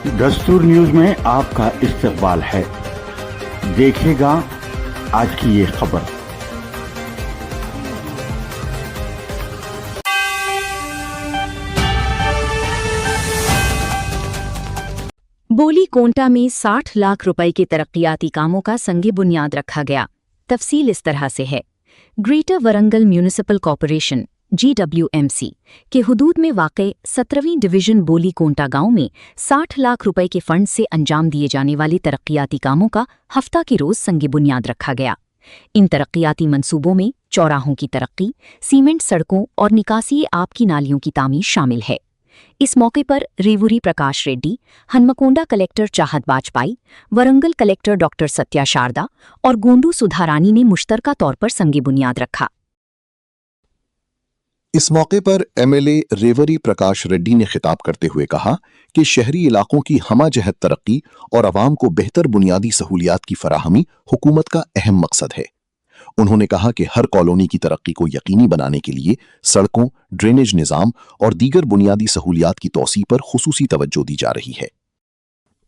दस्तूर न्यूज में आपका इस्तकबाल है। देखिएगा आज की ये खबर। बोली कोंटा में 60 लाख रुपए के तरक्याती कामों का संगे बुनियाद रखा गया। तफसील इस तरह से है। Greater Warangal municipal corporation GWMC के हुदूद में वाक़े 17वीं डिवीज़न बोली कोंटा गांव में 60 लाख रुपए के फंड से अंजाम दिए जाने वाले तरक्याती कामों का हफ्ता की रोज संगे बुनियाद रखा गया। इन तरक्याती मंसूबों में चौराहों की तरक्की, सीमेंट सड़कों और निकासी आब की नालियों की तामीर शामिल है। इस मौके पर रेवूरी प्रकाश रेड्डी, हनमकोंडा कलेक्टर चाहत बाजपाई, वरंगल कलेक्टर डॉक्टर सत्या शारदा और गोंडू सुधारानी ने मुश्तरका तौर पर संगे बुनियाद रखा। इस मौके पर MLA रेवरी प्रकाश रेड्डी ने खिताब करते हुए कहा कि शहरी इलाकों की हमाजहत तरक्की और आवाम को बेहतर बुनियादी सहूलियात की फराहमी हुकूमत का अहम मकसद है। उन्होंने कहा कि हर कॉलोनी की तरक्की को यकीनी बनाने के लिए सड़कों, ड्रेनेज निज़ाम और दीगर बुनियादी सहूलियात की तौसीह पर खुसूसी तवज्जो दी जा रही है।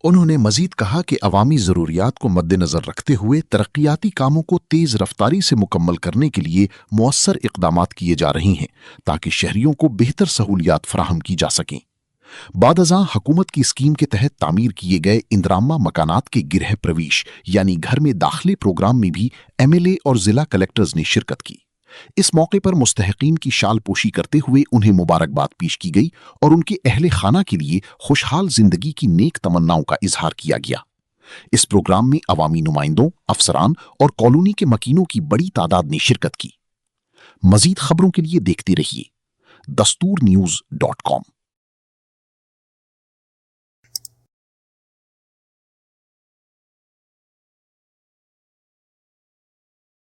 उन्होंने मजीद कहा कि अवामी ज़रूरियात को मद्देनज़र रखते हुए तरक्याती कामों को तेज़ रफ्तारी से मुकम्मल करने के लिए मौसर इक़दामात किए जा रहे हैं ताकि शहरियों को बेहतर सहूलियात फराहम की जा सकें। बादअज़ां हुकूमत की स्कीम के तहत तामीर किए गए इंदिराम्मा मकानात के गिरह प्रवेश यानी घर में दाखिले प्रोग्राम में भी MLA और जिला कलेक्टर्स ने शिरकत की। इस मौके पर मुस्तहिकीन की शाल पोशी करते हुए उन्हें मुबारकबाद पेश की गई और उनके अहले खाना के लिए खुशहाल जिंदगी की नेक तमन्नाओं का इजहार किया गया। इस प्रोग्राम में अवामी नुमाइंदों, अफसरान और कॉलोनी के मकीनों की बड़ी तादाद ने शिरकत की। मजीद खबरों के लिए देखते रहिए dasturnnews.com।